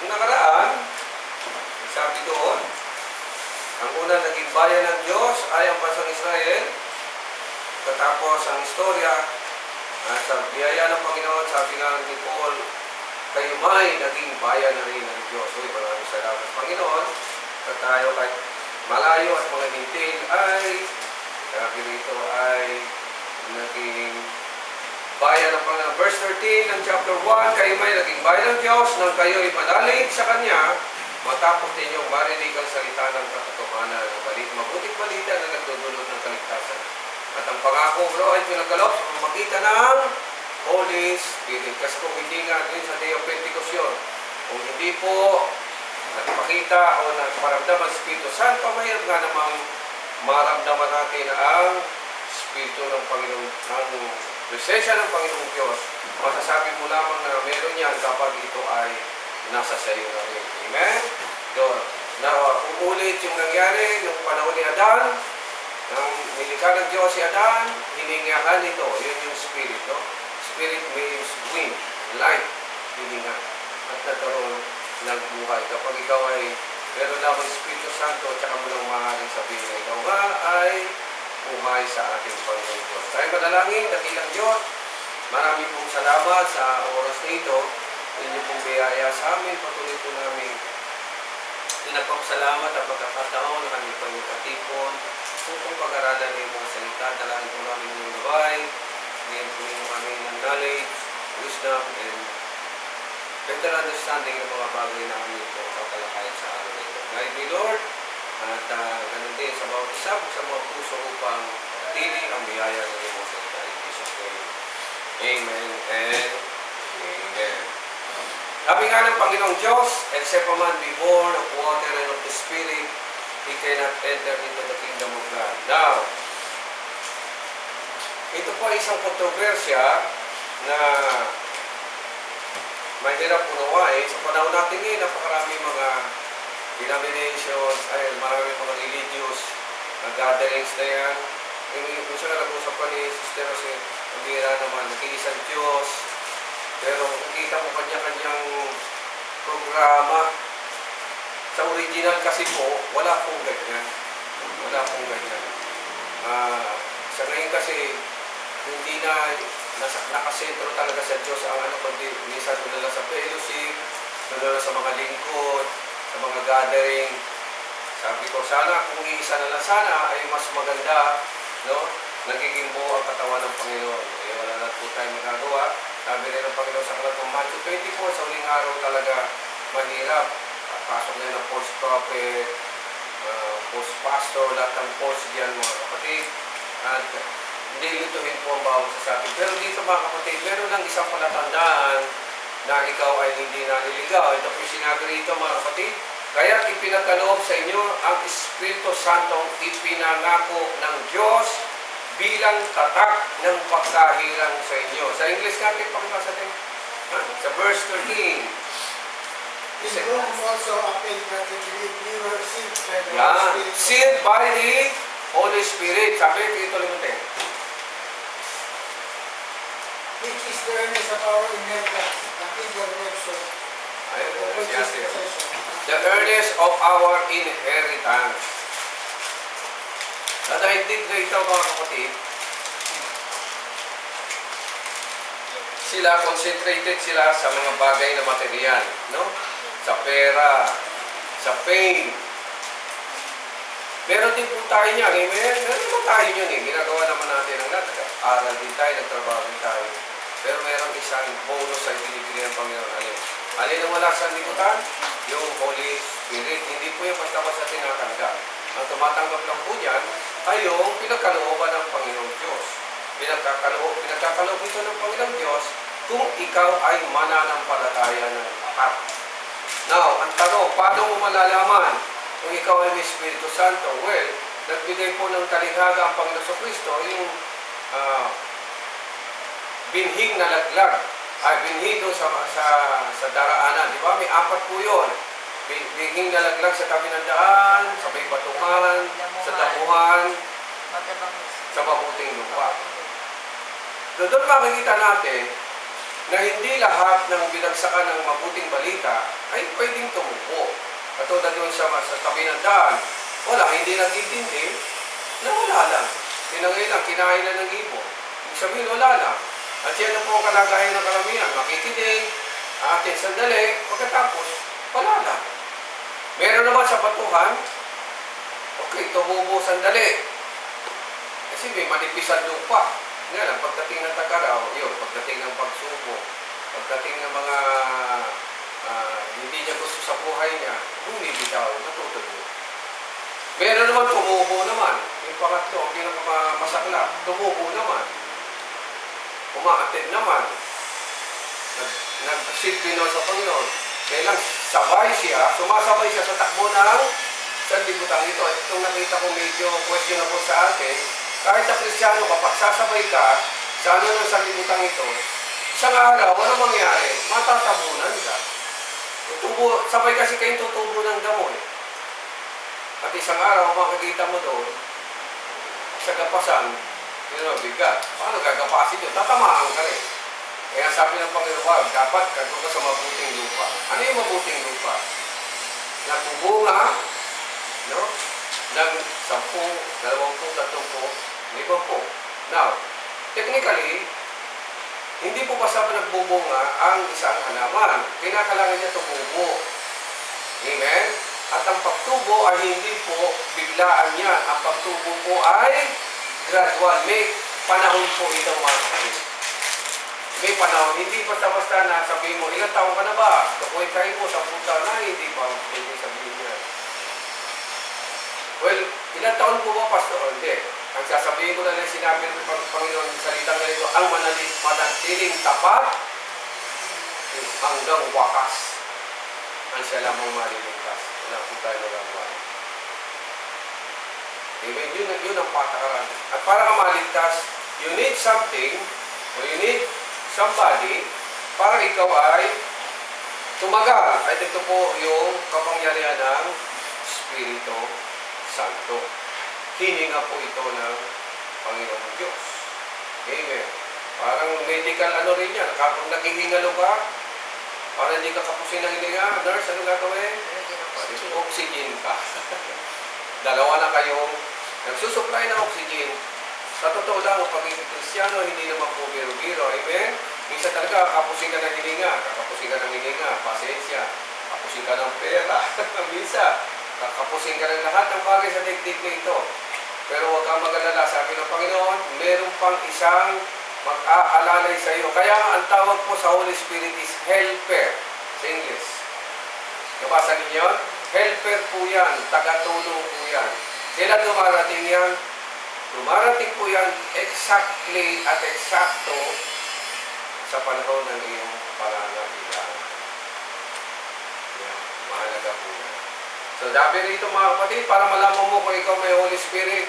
Nung nakaraan, sabi doon, ang unang naging bayan ng Diyos ay ang bansang Israel. Katapos ang istorya, sa biyaya ng Panginoon, sabi nga ni Paul, kayo may naging bayan na rin ng Diyos. Uy, maraming salamat Panginoon. At tayo kahit malayo at mga hintil ay, sabi rito ay naging bayan ng Panginoon. Verse 13 ng chapter 1, kayo may naging bayan ng Diyos nang kayo ay manalig sa Kanya, matapos ninyong marinig ang salita ng katotohanan ng mabuting balita na nagdudulot ng kaligtasan. At ang pangako bro ay pinagkaloob sa pamamagitan ng Holy Spirit. Kasi kung hindi nga din sa Day of Pentecost yun, kung hindi po nagpakita o nagparamdaman ang Espiritu Santo, mayroon nga namang maramdaman natin ang Espiritu ng Panginoon, ang presensya ng Panginoong Diyos. Masasabi mo lamang na meron yan kapag ito ay nasa sayo na rin. Amen? Doon. Na umulit yung nangyari nung panahon ni Adan, nang nilikha ng Diyos si Adan, hiningahan nito. Yun yung Spirit, no? Spirit means wind, light, hininga. At nagkaroon ng buhay. Kapag ikaw ay meron lamang Espiritu Santo, tsaka mo lang maaaring sabihin na ikaw nga ay umay sa ating Panginoon Diyos. Tayo manalangin, dakilang Diyos. Maraming pong salamat sa oras na ito. Inyo pong biyaya sa amin. Patuloy po namin pinagpapasalamat at pagkakataon na kami po yung katipon. Kung pag-aralan ng mga salita, dalangin po namin yung gabay. Ngayon po yung kami ng knowledge, wisdom, and better understanding ng mga bagay na kami po kakalakayan sa araw na ito. Guide me, Lord. At ganun din sa bawat isa, sa mga puso upang tili ang biyaya ng iyong salita. In Jesus' name. Amen and amen. Sabi nga ng Panginoong Diyos, except a man be born of water and of the Spirit, he cannot enter into the kingdom of God. Now, ito po ay isang kontrobersya na mahirap unawain. Sa panahon natin ngayon, napakarami mga denominations, ay maraming mga religious gatherings na yan. Kung siya nag-usap pa ni Sister Rosy, ang bihira naman, nag-iisang Diyos. Pero kung kita mo kanya-kanyang programa, sa original kasi po, wala pong ganyan. Wala pong ganyan. Sa ngayon kasi, hindi na nakasentro talaga sa Diyos ang ano, kundi minsan tulala sa fellowship, tulala sa mga lingkod, sa mga gathering. Sabi ko, sana kung iisa na lang sana ay mas maganda, no? Nagiging buo ang katawan ng Panginoon. Eh, wala na po tayong magagawa. Sabi rin ng Panginoon sa kalatong Matthew 24, sa uling araw talaga mahirap. Pasok na yun ang false prophet, false pastor, lahat ng false diyan mga kapatid. At hindi lutuhin po ang bawat sa atin. Pero dito mga kapatid, meron lang isang palatandaan na ikaw ay hindi naliligaw. Ito po sinabi rito mga kapatid. Kaya ipinagkaloob sa inyo ang Espiritu Santo ipinangako ng Diyos bilang tatak ng pagkahirang sa inyo. Sa English natin, pakibasa din. Sa verse 13. In whom also appeal that you believe you were sealed by the Yeah, Holy Spirit. sealed by the Holy Spirit. Sabi, ito limutin. Which is the earnest of our inheritance until the redemption. Ayun, Which is siya. possession. The earnest of our inheritance. Nadaigdig na ito mga kapatid. Sila, concentrated sila sa mga bagay na material, no? Sa pera, sa fame. Meron din po tayo niyan, amen? Meron naman tayo niyan eh. Ginagawa naman natin ang lahat. Aral din tayo, nagtrabaho din tayo. Pero meron isang bonus ay binibigyan ng Panginoon. Alin ang wala sa libutan? Yung Holy Spirit. Hindi po yung basta-basta tinatanggap. Ang tumatanggap lang po niyan ay yung pinagkalooban ng Panginoong Diyos. Pinagkakaloob ito ng Panginoong Diyos kung ikaw ay mananampalataya ng tapat. Now, ang tanong, paano mo malalaman kung ikaw ay may Espiritu Santo? Well, nagbigay po ng talinghaga ang Panginoon sa Kristo, yung binhing na laglag, ay binhi doon sa daraanan. Di ba? May apat po yun. Binhing na laglag sa tabi ng daan, sa may batuhan, sa damuhan, sa mabuting lupa. Doon makikita natin na hindi lahat ng binagsakan ng mabuting balita ay pwedeng tumubo. Katulad doon sa tabi ng daan, wala, hindi nag-intindi, na wala lang. Tinangay lang, kinain na ng ibon. Ibig sabihin, wala lang. At yan ang po ang kalagayan ng karamihan. Makikinig, atin sandali, pagkatapos, wala lang. Meron naman sa batuhan, okay, tumubo sandali. Kasi may manipis ang lupa. Nga lang, pagdating ng tag-araw, yun, pagdating ng pagsubo, pagdating ng mga hindi niya gusto sa buhay niya, bumibitaw, natutubo. Meron naman, tumubo naman. Yung pangatlo, ang pinakamasaklap, tumubo naman. Umaatin naman. Nagsilbi na sa Panginoon. Kailang sabay siya, sumasabay siya sa takbo ng sanlibutan ito. Itong nakita ko medyo questionable sa atin. Kahit na Kristiyano ka, pag sasabay ka sa ano ng sanlibutan ito, isang araw, ano mangyari? Matatabunan ka. Sabay kasi kayong tutubo ng damo eh. At isang araw, makikita mo doon, sa gapasan, bigat. Paano gagapasin yun? Tatamaan ka rin. Kaya sabi ng Panginoon, dapat kagod ka sa mabuting lupa. Ano yung mabuting lupa? Nagbubunga, no? Ng 10, 20, 30, 50. Now, technically, hindi po basta nagbubunga ang isang halaman. Kinakailangan niya tumubo. Amen? At ang pagtubo ay hindi po biglaan yan. Ang pagtubo po ay gradual. May panahon po ito, mga kapatid. May panahon. Hindi basta-basta na sabihin mo, ilang taon ka na ba? Kapoy kain mo sa puta na, hindi pa pwede sabihin yan. Well, ilang taon po ba, Pastor? Hindi. Ang sasabihin ko na lang sinabi ng Panginoon sa salitang ganito, ang manatiling tapat hanggang wakas ang siya lamang maliligtas. Wala po tayo nagagawa. Amen. Yun ang patakaran. At para ka maligtas, you need something, or you need somebody, para ikaw ay tumagal. At ito po yung kapangyarihan ng Espiritu Santo. Hininga po ito ng Panginoon Diyos. Amen. Parang medical ano rin yan. Kapag naghihingalo ka, para hindi ka kapusin ng hininga, nurse, ano gagawin? Oxygen ka. Dalawa na kayong nagsusupply ng oxygen. Sa totoo lang, ang pagiging Kristiyano, hindi naman po biro-biro. Amen? Minsan talaga, kapusin ka ng hininga. Kakapusin ka ng hininga. Pasensya. Kapusin ka ng pera. Minsan, kakapusin ka ng lahat ng bagay sa digdig na ito. Pero huwag kang mag-alala. Sabi ng Panginoon, meron pang isang mag-aalalay sa iyo. Kaya ang tawag po sa Holy Spirit is helper. Sa English. Nabasa ninyo? Helper po yan. Tagatulong po yan. Kailan dumarating yan? Dumarating po yan exactly at eksakto sa panahon ng iyong pangangailangan. Yan. Mahalaga po yan. So, sabi rito mga kapatid, para malaman mo kung ikaw may Holy Spirit,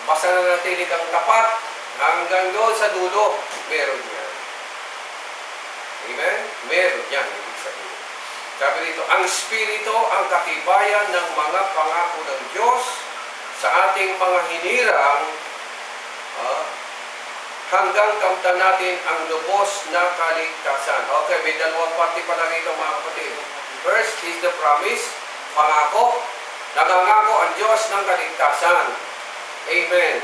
basta na natili kang tapat, hanggang doon sa dulo, meron yan. Amen? Meron yan, ibig sabihin. Sabi rito, ang Espiritu ang katibayan ng mga pangako ng Diyos sa ating mga hinirang hanggang kamtan natin ang lubos na kaligtasan. Okay, may dalawang parte pa lang ito mga kapatid. First is the promise, pangako. Nangangako ang Diyos ng kaligtasan. Amen.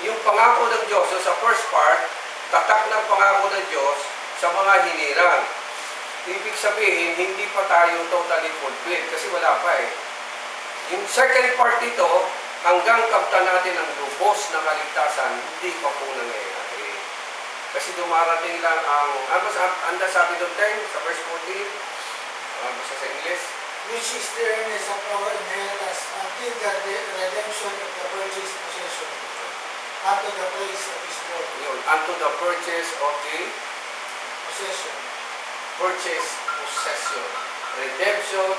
Yung pangako ng Diyos, so sa first part, tatak ng pangako ng Diyos sa mga hinirang. Ibig sabihin, hindi pa tayo totally fulfilled kasi wala pa eh. Yung second part ito, hanggang kamtan natin ang lubos na kaligtasan, hindi pa po nangyayari. Kasi dumarating lang ang, ano sabi doon 10 sa verse 14? Basta sa English? Which is the earnest of our inheritance until the redemption of the purchased possession, unto the place of His glory. Yun, unto the purchase of the Possession. purchase possession. Redemption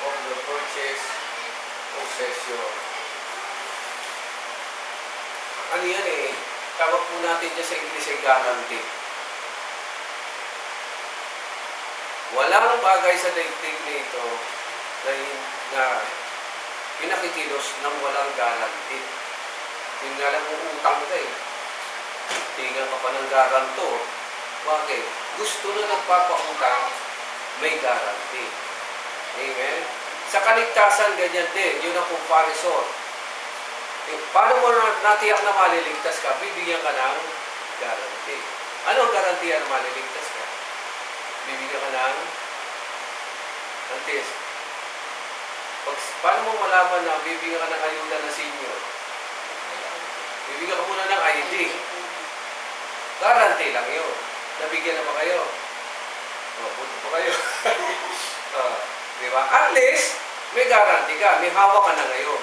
of the purchase possession. Ano yan eh? Tawag po natin dyan sa English ay guarantee. Walang bagay sa daigdig nito na pinakikilos ng walang guarantee. Yung nga lang utang ka eh. Tingnan ka pa ng garantor. Bakit? gusto na nagpapautang, may guarantee. Amen? Sa kaligtasan, ganyan din. Yun ang comparison. Paano mo natiyak na maliligtas ka? Bibigyan ka ng guarantee. Ano ang guarantee na maliligtas ka? Bibigyan ka ng antes. Paano mo malaman na bibigyan ka ng ayuda ng senior? Bibigyan ka muna ng ID. Guarantee lang yun. Nabigyan na ba kayo? Punto pa kayo. Di ba? At least, may guarantee ka. May hawak ka na ngayon.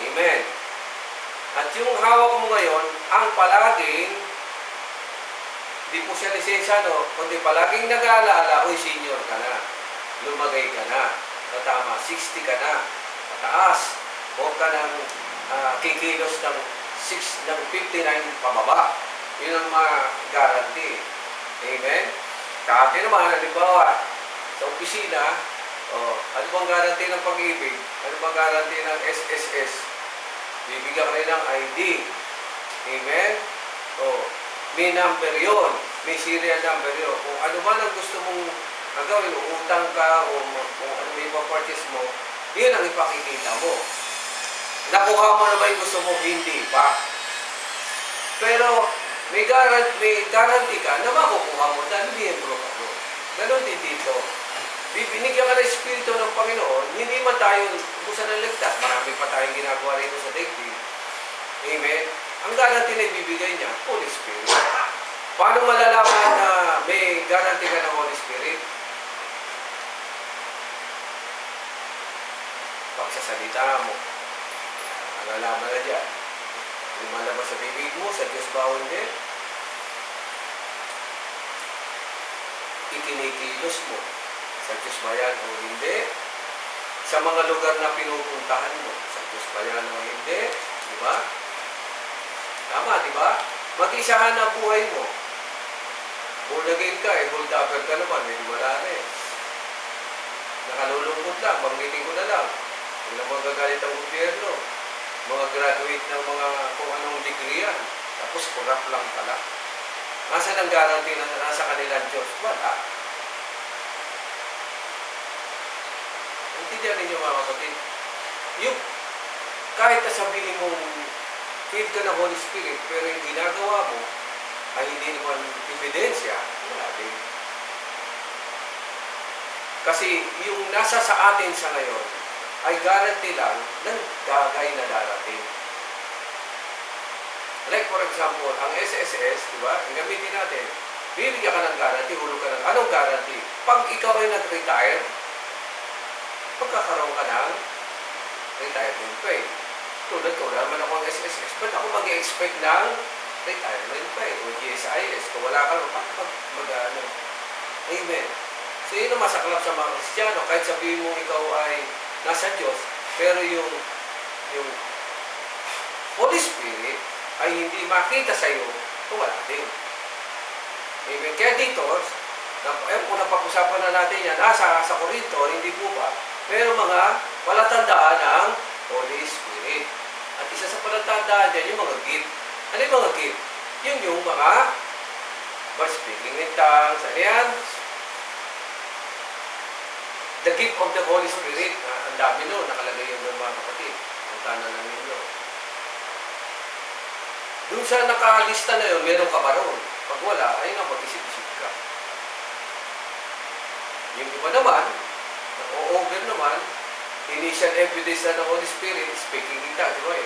Amen. At yung hawak mo ngayon, ang palaging, di po siya lisensya, no? Kundi palaging nag-aalaala, uy, senior ka na. Lumagay ka na. Tama, 60 ka na. Pataas. Huwag ka ng kikilos ng 59 pababa. Yun ang mga guarantee. Amen? Kati naman, halimbawa, sa opisina, ano bang guarantee ng pag-ibig? Ano bang guarantee ng SSS? Bibigyan ka rin ng ID. Amen? May number yon, may serial number yon. Kung ano man ang gusto mong gawin, utang ka, o kung ano may purchase mo, yun ang ipakikita mo. Nakuha mo na ba yung gusto mo? Hindi pa. Pero may guarantee ka na makukuha mo dahil miyembro ka mo. Ganon din dito. Binigyan ka ng Espiritu ng Panginoon, hindi man tayo busa ng ligtas. Marami pa tayong ginagawa rito sa daigdig. Amen? Ang guarantee na ibibigay niya, Holy Spirit. Paano malalaman na may guarantee ka ng Holy Spirit? Pagsasalita mo. Malalaman na dyan. Lumalabas sa bibig mo, sa Diyos ba o hindi? Ikinikilos mo. Sa Diyos ba yan o hindi? Sa mga lugar na pinupuntahan mo, sa Diyos ba yan o hindi? Di ba? Tama, di ba? Mag-isahan ang buhay mo. Born again ka, hold upper ka naman, medyo wala na eh. Nakalulungkot lang, banggitin ko na lang. Kung na magagalit ang gobyerno, mga graduate ng mga kung anong degree yan, tapos corrupt lang pala. Nasaan ang guarantee na nasa kanilang Diyos? Wala. Intindihan ninyo mga kapatid. Yung kahit sabihin mong filled ka ng Holy Spirit, pero yung ginagawa mo ay hindi naman ebidensya, wala din. Kasi yung nasa sa atin sa ngayon, ay guarantee lang ng gagay na darating. Like for example, ang SSS, di ba? Ang gamitin natin. Bibigyan ka ng guarantee, hulog ka ng anong guarantee? Pag ikaw ay nag-retire, magkakaroon ka ng retirement pay. Tulad ko, wala naman ako ang SSS. Ba't ako mag-expect ng retirement pay o GSIS? Kung wala ka, mag-ano? Amen. So yun ang masaklap sa mga Kristiyano. Kahit sabihin mo ikaw ay nasa Diyos, pero yung Holy Spirit ay hindi makita sa iyo kung wala din. Amen. Kaya dito, kung napag-usapan na natin yan, sa Corinto, hindi po ba, pero mga palatandaan ng Holy Spirit. At isa sa palatandaan dyan, yung mga gift. Ano yung mga gift? Yun yung mga speaking in tongues, ano yan? The gift of the Holy Spirit, ang dami nun, nakalagay yun ng mga kapatid. Ang tanan lang ninyo. Doon sa nakalista na yun, meron ka ba ron? Pag wala, ay nga, mag-isip-isip ka. Yung iba naman, over naman, initial evidence na ng Holy Spirit, speaking in tongues, diba?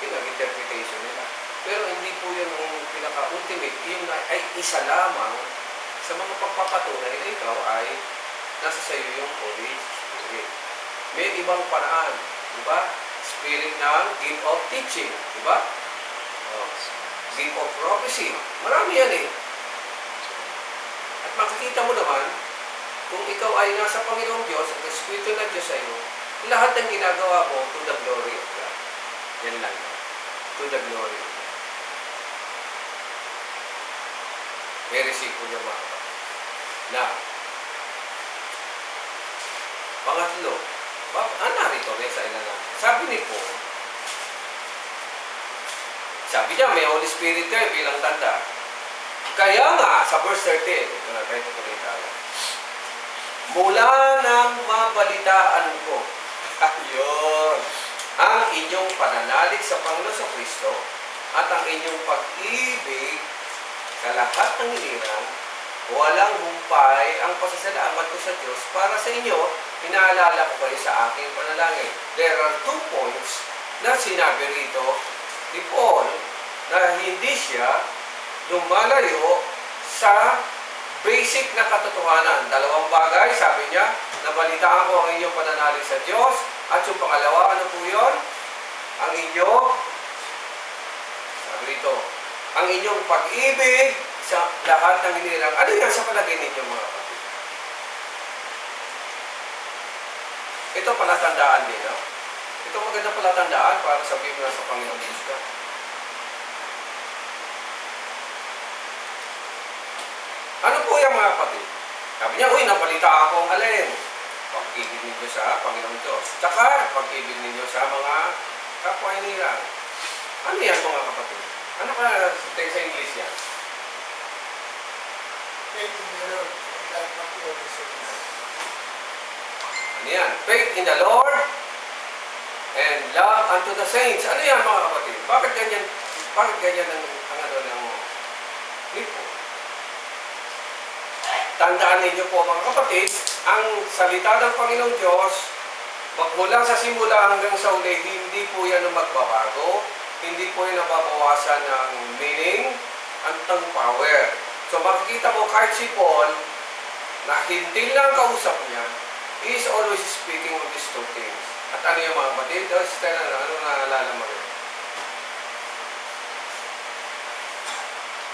Yung nag-interpretation nila. Pero hindi po yun ang pinaka-ultimate. Yung ay isa lamang sa mga pagpapatunay na ikaw ay nasa sa iyo yung Holy Spirit. May ibang paraan, di ba? Spirit ng gift of teaching, di ba? Gift of prophecy. Marami yan eh. At makikita mo naman, kung ikaw ay nasa Panginoong Diyos at Espiritu ng Diyos sa iyo, lahat ng ginagawa mo to the glory of God. Yan lang. To the glory of God. Very simple yung mga kapatid. Now, pangatlo, narito rin sa ina natin. Sabi ni Paul, sabi niya, may Holy Spirit kayo bilang tanda. Kaya nga, sa verse 13, ito na tayo tutuloy tayo. Mula nang mabalitaan ko, ayun, ang inyong pananalig sa Panginoon sa Kristo at ang inyong pag-ibig sa lahat ng hilirang, walang humpay ang pasasalamat ko sa Diyos para sa inyo, inaalala ko kayo sa aking panalangin. There are 2 points na sinabi rito ni Paul na hindi siya lumalayo sa basic na katotohanan. 2 bagay, sabi niya, nabalitaan ko ang inyong pananalig sa Diyos. At yung pangalawa, ano po yun? Ang inyong, sabi rito, ang inyong pag-ibig sa lahat ng hinirang. Ano yan sa palagay ninyo, mga kapatid? Ito palatandaan din, no? Ito maganda palatandaan para sabihin mo na sa Panginoon Diyos ka. Ano po yan, mga kapatid? Sabi niya, uy, napalita akong alin. Pag-ibig ninyo sa Panginoon Diyos. Tsaka, pag-ibig ninyo sa mga kapwa hinirang. Ano yan, mga kapatid? Ano ka sa English yan? Faith in the Lord and love unto all the saints. Ano yan? Faith in the Lord and love unto the saints. Ano yan, mga kapatid? Bakit ganyan ang ano ng lipo? Tandaan ninyo po, mga kapatid, ang salita ng Panginoong Diyos, magmula sa simula hanggang sa uli, hindi po yan ang magbabago, hindi po yan nababawasan ng meaning, at ng power. So makikita mo kahit si Paul, na hindi lang kausap niya, he is always speaking of these 2 things. At ano yung mga kapatid? Ano naalala mo rin?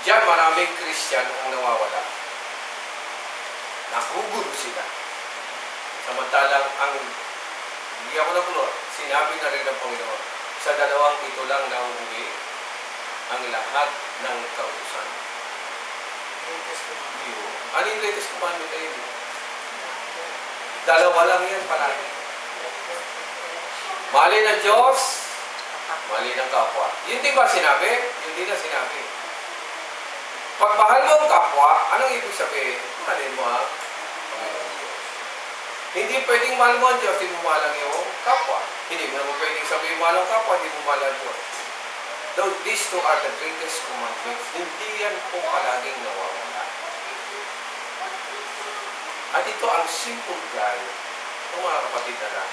Diyan maraming Christian ang nawawala. Nakugulo sila. Samantalang hindi ako nagulo, sinabi na rin ng Panginoon, sa 2 ito lang nauuwi ang lahat ng kautusan. Latest commandment. Ano yung latest commandment kayo? 2 lang yan palagi. Mahalin ng Diyos, mahalin ng kapwa. Yun di ba sinabi? Yun di na sinabi. Pag mahal mo ang kapwa, anong ibig sabihin? Mahalin mo ang Panginoon Diyos. Hindi pwedeng mahal mo ang Diyos, hindi mo mahal ang iyong kapwa. Hindi mo pwedeng sabihin mahal ang kapwa, hindi mo mahal ang Diyos. Though these 2 are the greatest commandments, hindi yan po palaging nawawala. At ito ang simple guide ng mga kapatid na lang.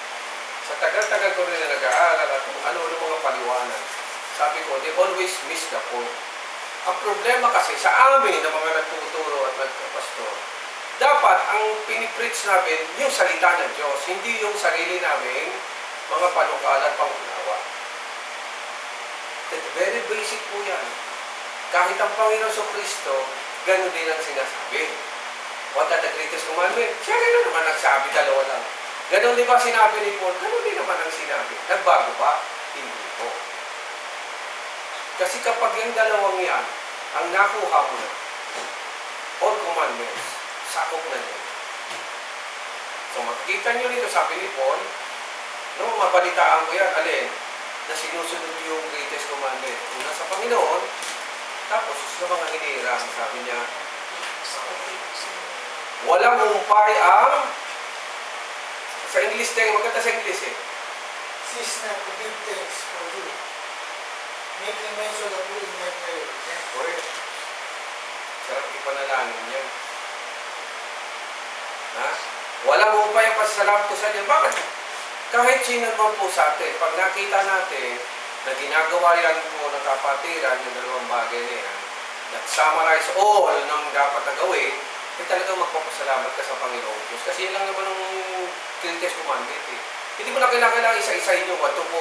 Sa tagal-tagal ko rin na nag-aaral at kung ano mga paliwanag, sabi ko, they always miss the point. Ang problema kasi sa amin na mga nagtuturo at nagpapastor, dapat ang pinipreach namin yung salita ng Diyos, hindi yung sarili namin mga panukala at pangunawa. That's very basic po yan. Kahit ang Panginoon sa Kristo, ganun din ang sinasabi. What are the greatest commandment? Siya rin na naman nagsabi, 2 lang. Ganun din ba sinabi ni Paul? Ganun din naman ang sinabi. Nagbago ba? Hindi po. Kasi kapag yung 2 yan, ang nakuha mo na, all commandments, sakop na niya. So makikita nyo nito, sabi ni Paul, no, mabalitaan ko yan, alin, na sinusunod yung greatest commandment. Una sa Panginoon, tapos sa mga hinirang, sabi niya, walang humpay ang, sa English tayo, maganda sa English eh. Cease not to give thanks for you, making mention of you in my prayer. Correct. Sarap ipanalangin yan. Ha? Walang humpay ang pasasalamat ko sa Diyos. Bakit? Kahit sino naman po sa atin, pag nakita natin na ginagawa yan po ng kapatiran, yung 2 bagay na yan, that summarize all ng dapat na gawin, ay talagang magpapasalamat ka sa Panginoon Diyos. Kasi yan lang naman ang greatest commandment eh. Hindi mo na kailangan isa-isahin yung 1 to 4,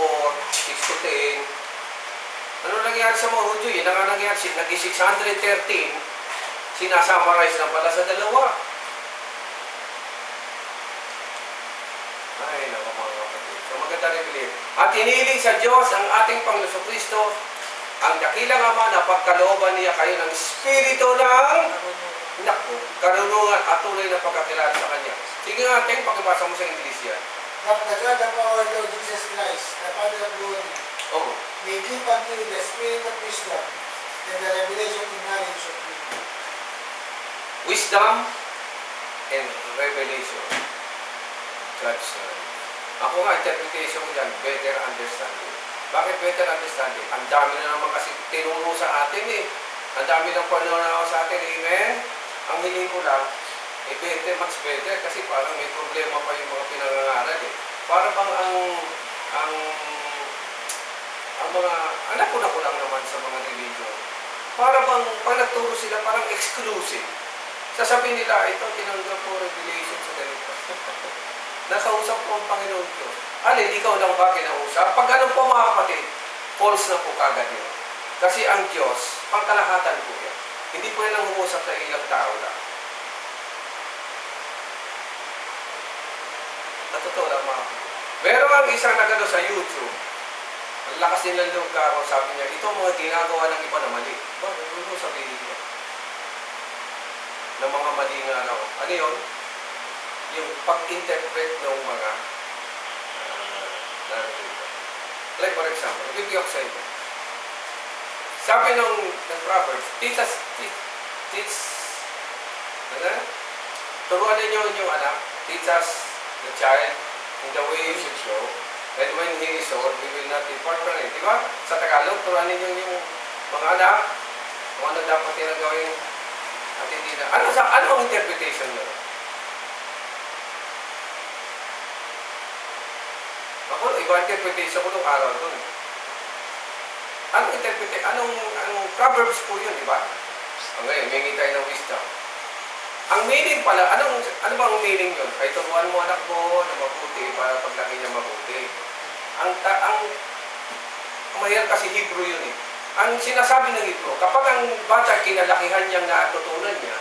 6 to 10. Ano nangyari sa mga Hudyo? Yan ang nangyari. Naging 613, sinasummarize na pala sa 2. Ay, naku mga kapatid. So maganda rin bilhin. At hiniling sa Diyos ang ating Panginoon Kristo, ang dakilang Ama na pagkalooban niya kayo ng Espiritu ng karunungan at tunay na pagkakilala sa Kanya. Sige nga, Teng, pakibasa mo sa English yan. That the God of our Lord Jesus Christ, the Father of glory, Oh. may give unto you the spirit of wisdom and the revelation and knowledge of Him. Wisdom and revelation. God's Ako nga, interpretation ko dyan, better understanding. Bakit better understanding? Ang dami na naman kasi tinuro sa atin eh. Ang dami ng pananaw sa atin, amen? Ang hiling ko lang, better, much better, kasi parang may problema pa yung mga pinangangaral eh. Para bang ang mga, anak ko lang naman sa mga religion, para bang pag nagturo sila, parang exclusive. Sasabihin nila, ito, tinanggap ko revelation sa ganito. Nakausap ko ang Panginoon Diyos. Alin, ikaw lang ba kinausap? Pag ganun po mga kapatid, false na po kagad yun. Kasi ang Diyos, pangkalahatan po yan. Hindi po yan ang umusap sa ilang tao lang. Natotoo lang mga kapatid. Meron ang isang nagano sa YouTube, ang lakas din ng loob ka, sabi niya, ito mga ginagawa ng iba na mali. Bakit? Ano sabihin niya? Ng mga mali nga raw. Ano yun? Yung pag-interpret ng mga narito. Like for example, bibigyan ko sa inyo. Sabi ng Proverbs, turuan ninyo yung anak, teach us the child in the way you should go, and when he is old, he will not depart from it. Diba? Sa Tagalog, turuan ninyo yung mga anak, kung ano dapat nilang gawin at hindi na. Ano ang interpretation nyo? Ako, iba interpretation ko nung araw doon. Anong interpretation? Anong Proverbs po yun, di ba? Ngayon, may tayo ng wisdom. Ang meaning pala, ano bang meaning yun? Ay, turuan mo anak mo na mabuti para paglaki niya mabuti. Ang mahirap kasi Hebrew yun eh. Ang sinasabi ng Hebrew, kapag ang bata kinalakihan niyang natutunan niya,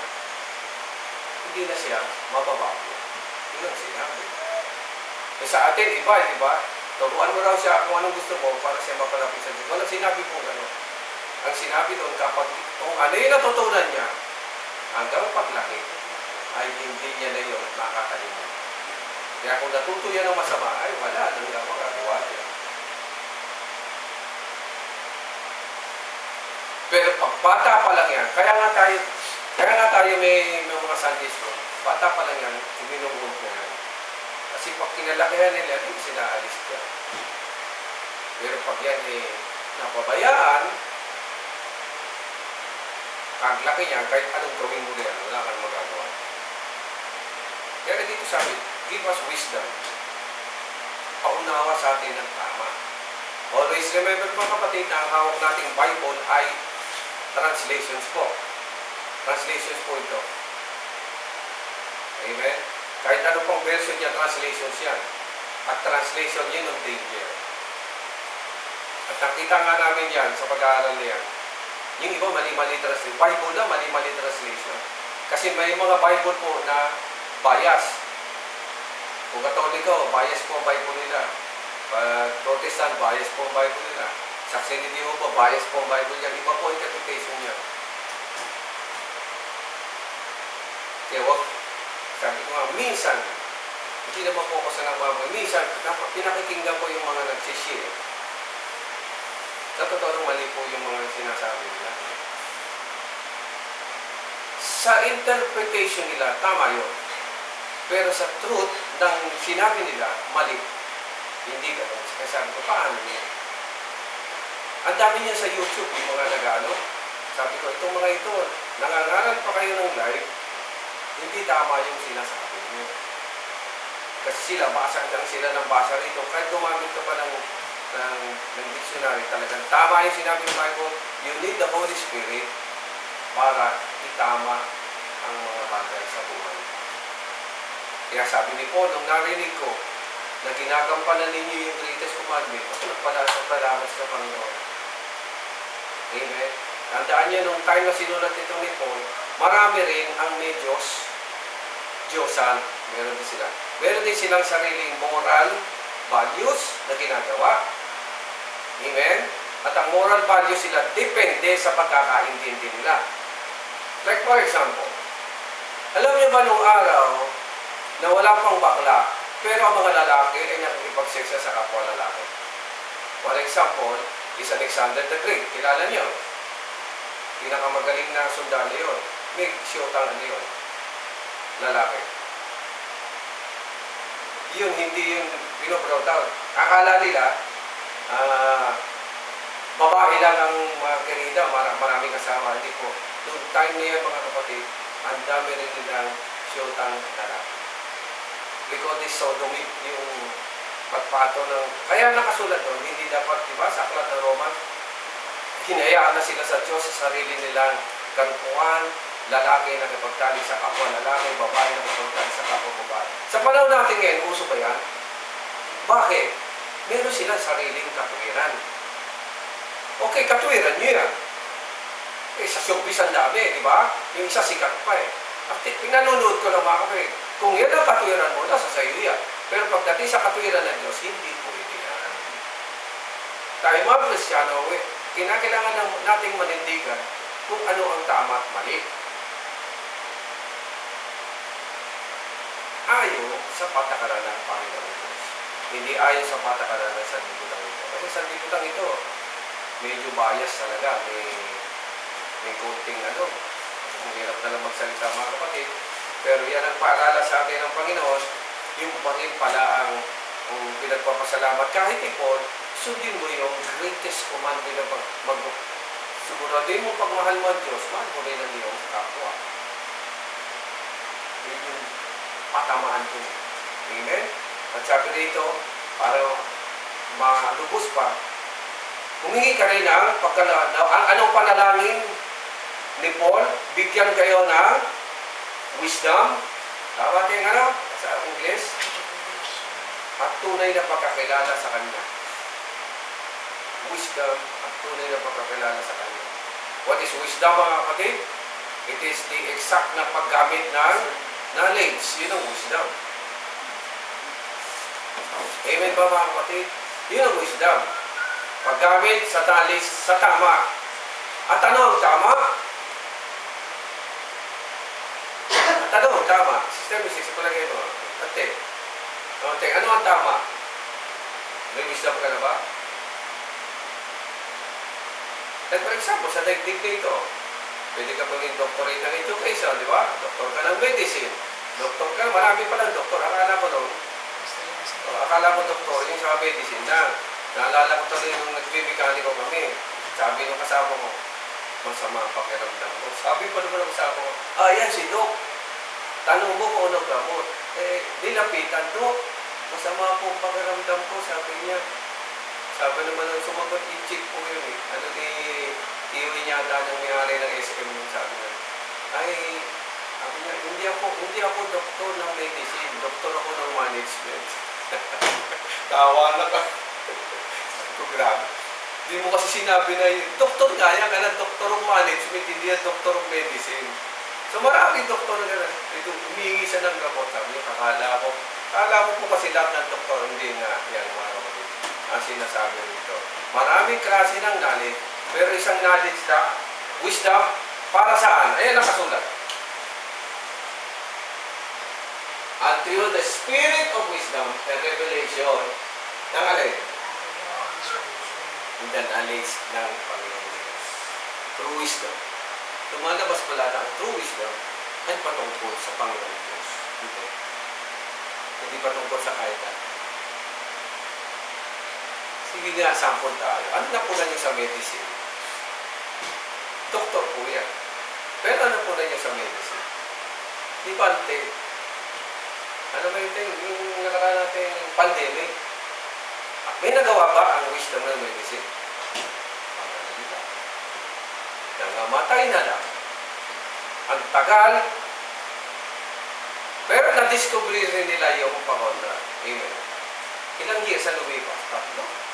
hindi na siya mababago. Yun ang sinabi. E sa atin, iba, di ba? Turuan mo raw siya kung anong gusto mo para siya mapalapit sa Diyos. Walang sinabi po gano'n. Ang sinabi doon, kapag kung ano yung natutunan niya, hanggang paglaki, ay hindi niya na yun makakalimutan. Kaya kung natuto yan ng masama, ay wala nang magagawa niya. Pero pag bata pa lang yan, kaya nga tayo may mga Sunday school, bata pa lang yan, uminuhod na yan. Kasi pag kinalakihan nila, hindi sila alis ka. Pero pag yan napabayaan, paglaki niya, kahit anong gawin mo yan, wala kang magagawa. Kaya dito sabi, give us wisdom. Paunawa sa atin ng tama. Always remember mga kapatid na ang hawak nating Bible ay translations po. Translations po ito. Amen? Kahit ano pong version niya, translations yan. At translation yun ng danger. At nakita nga namin yan sa pag-aaral niya. Yung iba mali-mali translation. Bible na mali-mali translation. Kasi may mga Bible po na bias. Kung Katoliko, bias po ang Bible nila. Protestant, bias po ang Bible nila. Saksi ni Jehovah, bias po ang Bible niya. Iba po interpretation niya. Kaya wag, sabi ko nga, minsan, hindi naman po ako sa nababay. Minsan, pinakikinggan ko yung mga nagsishare. Sa totoo mali po yung mga sinasabi nila. Sa interpretation nila, tama yun. Pero sa truth ng sinabi nila, mali. Hindi gano'n. Kaya sabi ko, paano yun? Ang dami niya sa YouTube, yung mga nag-ano. Sabi ko, itong mga ito, nangangaral pa kayo ng live, hindi tama yung sinasabi niyo. Kasi sila, basa lang sila ng basa rito. Kahit gumamit ka pa ng dictionary, talagang tama yung sinabi ng Bible. You need the Holy Spirit para itama ang mga bagay sa buhay. Kaya sabi ni Paul, nung narinig ko na ginagampanan ninyo yung greatest commandment, ako nagpalamat sa Panginoon. Amen. Tandaan niyo, nung time na sinulat ito ni Paul, marami rin ang may Diyosan. Meron din sila. Meron din silang sariling moral values na ginagawa. Amen? At ang moral values sila depende sa pagkakaintindi nila. Like for example, alam niyo ba nung araw na wala pang bakla, pero ang mga lalaki ay nakikipagseksa sa kapwa lalaki? For example, is Alexander the Great. Kilala niyo? pinakamagaling na sundalo yun. May siyotang ano yun, lalaki. Yun, hindi yun pinoproud out. Akala nila, babae lang ang mga kerida, maraming kasama. Hindi po. Noong time na yan, mga kapatid, ang dami rin nilang siyotang lalaki. Because this sodomy, yung pagpato ng... Kaya nakasulat doon, hindi dapat, di ba, sa aklat ng Roma, hinayaan na sila sa Diyos sa sarili nilang karupuan, lalaki na kapagtali sa kapwa lalaki, babae na kapagtali sa kapwa babae. Sa panahon natin ngayon, uso ba yan? Bakit? Meron silang sariling katwiran. Okay, katwiran nyo yan. Eh, sa showbiz ang dami, di ba? Yung isa sikat pa eh. At pinanonood ko ng mga kapatid, kung yan ang katwiran mo, nasa sayo yan. Pero pagdating sa katwiran ng Diyos, hindi pwede yan. Tayo mga Kristiyano, kinakailangan nating manindigan kung ano ang tama at mali. Ayon sa patakaran ng Panginoon Diyos. Hindi ayon sa patakaran ng sanlibutan ito. Kasi sanlibutan ito, medyo bias talaga. May konting ano. Ang hirap na lang magsalita mga kapatid. Pero yan ang paalala sa atin ng Panginoon. Yung pa rin pala ang pinagpapasalamat. Kahit ipon, sundin mo yung greatest command nila siguraduhin mo pagmahal mo ang Diyos, mahal mo rin ang iyong kapwa. Yun yung patamaan ko. Amen? At sabi dito, para malubos pa, humingi ka rin ng pagkalanaw. Anong panalangin ni Paul? Bigyan kayo ng wisdom. Tama tayong ano? Sa Ingles? At tunay na pagkakilala sa Kanya. Wisdom at tunay na pagkakilala sa Kanya. What is wisdom, mga kapatid? It is the exact na paggamit ng knowledge. Yun ang wisdom. Amen ba, mga kapatid? Yun ang wisdom. Paggamit sa talis sa tama. At ano ang tama? At ano ang tama? Sister Mrs. Palagay mo. Ate. Ano ang tama? May wisdom ka na ba? Like for example, sa daigdig dito, pwede ka maging doctorate ng education, di ba? Doktor ka ng medicine. Doktor ka, marami palang doktor. Akala ko doon, doktor, yung sa medicine na. Naalala ko tuloy nung nagbibikaniko kami. Sabi ng kasama ko, masama ang pakiramdam ko. Sabi pa naman ng kasama ko, yan si Doc. Tanong mo kung anong gamot. Nilapitan, Doc. Masama po ang pakiramdam ko, sabi niya. Sabi naman ng sumagot, i-check po yun eh. Ano ni Tiwi yata ng may-ari ng SM yung sabi niya. Sabi niya, hindi ako doktor ng medicine. Doktor ako ng management. Tawa na ka. Program. Hindi mo kasi sinabi na yun. Doktor nga yan, ka na doktor ng management, hindi yan doktor ng medicine. So maraming doktor na gano'n. Ito, humingi siya ng gamot. Sabi niya, akala ko po kasi lahat ng doktor, hindi nga yan mga kapatid. Ang sinasabi nito. Maraming klase ng knowledge, pero isang knowledge na, wisdom, para saan? Ayan nakasulat. Unto you the spirit of wisdom and revelation ng alin? In the knowledge ng Panginoon Diyos. True wisdom. Lumalabas pala na ang true wisdom ay patungkol sa Panginoon Diyos. Hindi patungkol sa kahit ano. Sige nga, sample tayo. Ano napunan niyo sa medicine? Doktor po yan. Pero ano napunan niyo sa medicine? Di ba, ante? Ano ba yung nakaraan natin pandemic? May nagawa ba ang wisdom ng medicine? Nangamatay na lang. Ang tagal. Pero na-discover rin nila yung pakontra. Amen. Ilang years ang lumipas? 3.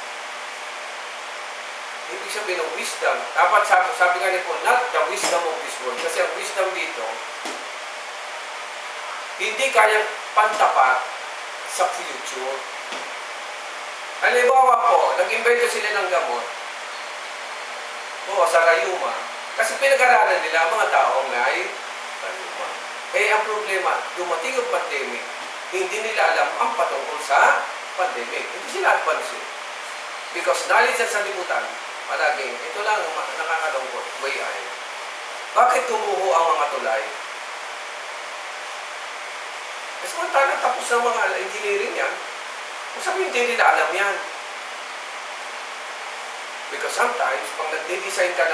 Ibig sabihin ng wisdom. Dapat sabi nga ni Paul, not the wisdom of this world. Kasi ang wisdom dito, hindi kayang pantapat sa future. Halimbawa po, nag-invento sila ng gamot sa rayuma. Kasi pinag-aralan nila ang mga taong may rayuma. Ang problema, dumating yung pandemic, hindi nila alam ang patungkol sa pandemic. Hindi sila advance. Because knowledge at sanlibutan, palaging, ito lang ang nakakalungkot, way ahead. Bakit tumuho ang mga tulay? Kasi samantala tapos ng mga engineering yan, kung sabihin hindi nila alam yan. Because sometimes, pag nagde-design ka ng